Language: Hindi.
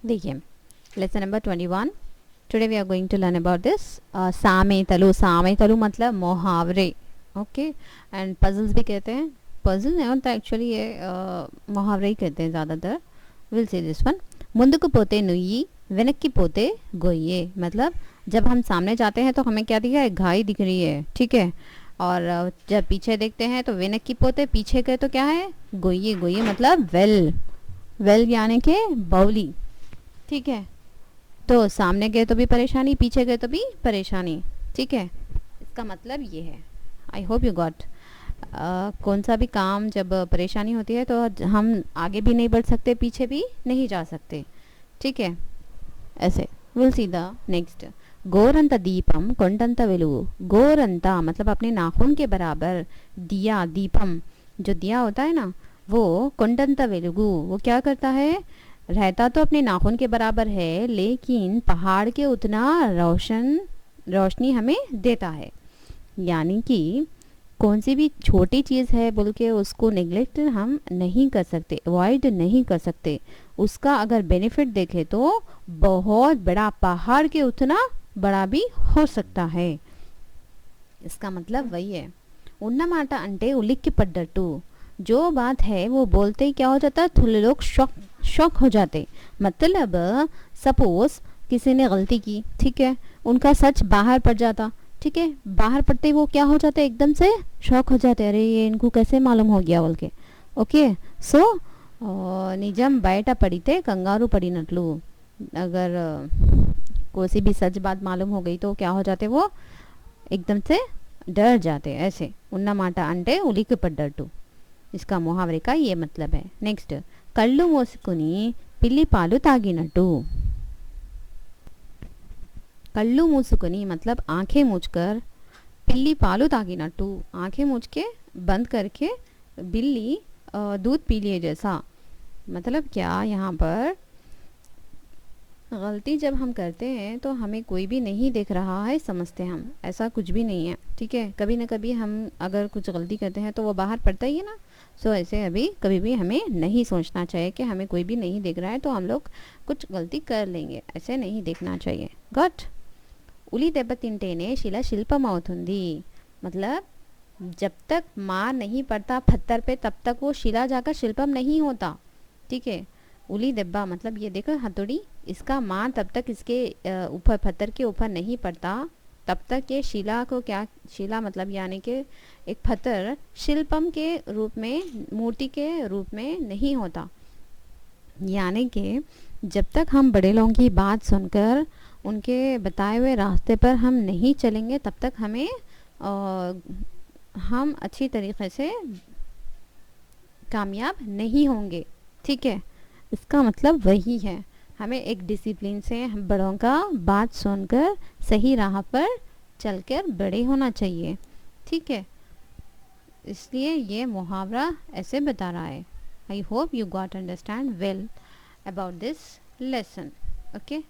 देखिए, lesson number 21. Today we are going to learn about this सामेतलु. सामेतलु मतलब मुहावरे. ओके. एंड पजल्स भी कहते हैं. पजल नहीं होता एक्चुअली, ये मुहावरे ही कहते हैं ज़्यादातर. We'll see this one. मुंदुकु पोते नुई वेनक्की पोते गोइए. मतलब जब हम सामने जाते हैं तो हमें क्या दिख रहा है, घाई दिख रही है. ठीक है. और जब पीछे देखते हैं तो वेनक्की पोते, पीछे गए तो क्या है, गोइए. गोइए मतलब वेल. वेल यानी के बाउली. ठीक है. तो सामने गए तो भी परेशानी, पीछे गए तो भी परेशानी. ठीक है. इसका मतलब ये है. I hope you got. कौन सा भी काम जब परेशानी होती है तो हम आगे भी नहीं बढ़ सकते, पीछे भी नहीं जा सकते. ठीक है. ऐसे. We'll see the next. गोरंत दीपम कोंडंत वेलुगु. गोरंता मतलब अपने नाखून के बराबर. दिया, दीपम जो दिया होता है ना, वो कोंडंत वेलुगु वो क्या करता है, रहता तो अपने नाखून के बराबर है, लेकिन पहाड़ के उतना रोशनी हमें देता है. यानी कि कौन सी भी छोटी चीज़ है बोल के उसको नेग्लेक्ट हम नहीं कर सकते, अवॉइड नहीं कर सकते. उसका अगर बेनिफिट देखें तो बहुत बड़ा, पहाड़ के उतना बड़ा भी हो सकता है. इसका मतलब वही है. उन्नमाट अंटे उलिक्की पड्डट्टू. जो बात है वो बोलते ही क्या हो जाता है, थोड़े लोग शॉक हो जाते. मतलब सपोज किसी ने गलती की, ठीक है, उनका सच बाहर पड़ जाता. ठीक है. बाहर पड़ते ही वो क्या हो जाते, एकदम से शॉक हो जाते. अरे ये इनको कैसे मालूम हो गया बोल के. ओके. सो निजम बयटा पड़ीते कंगारू पड़ीनट्लू. अगर कोई भी सच बात मालूम हो गई तो क्या हो जाते, वो एकदम से डर जाते. ऐसे उन्नमाट अंटे उलिक्की पड्डट्टू. इसका मुहावरे का ये मतलब है. नेक्स्ट. कल्लु मोसुकुनी पिल्ली पालू तागिनट्टू. कल्लू मूसुकुनी मतलब आंखें मूंझकर, पिल्ली पालू तागिनट्टू आंखें मूंझ के, बंद करके, बिल्ली दूध पी लिए जैसा. मतलब क्या, यहाँ पर गलती जब हम करते हैं तो हमें कोई भी नहीं देख रहा है समझते हम, ऐसा कुछ भी नहीं है. ठीक है. कभी ना कभी हम अगर कुछ गलती करते हैं तो वो बाहर पड़ता ही है ना. सो ऐसे अभी कभी भी हमें नहीं सोचना चाहिए कि हमें कोई भी नहीं देख रहा है तो हम लोग कुछ गलती कर लेंगे, ऐसे नहीं देखना चाहिए. गॉट. उली दెబ్బ తింటేనే शिला शिल्पम అవుతుంది. मतलब जब तक मार नहीं पड़ता पत्थर पे तब तक वो शिला जाकर शिल्पम नहीं होता. ठीक है. उली दెబ్బ मतलब ये देखो हथौड़ी, इसका मार तब तक इसके ऊपर, पत्थर के ऊपर नहीं पड़ता तब तक ये शिला को क्या, शिला मतलब यानी कि एक पत्थर शिल्पम के रूप में, मूर्ति के रूप में नहीं होता. यानी कि जब तक हम बड़े लोगों की बात सुनकर उनके बताए हुए रास्ते पर हम नहीं चलेंगे तब तक हमें हम अच्छी तरीके से कामयाब नहीं होंगे. ठीक है. इसका मतलब वही है. हमें एक डिसिप्लिन से हम बड़ों का बात सुनकर सही राह पर चलकर बड़े होना चाहिए. ठीक है. इसलिए ये मुहावरा ऐसे बता रहा है. I hope you got understand well about this lesson. Okay.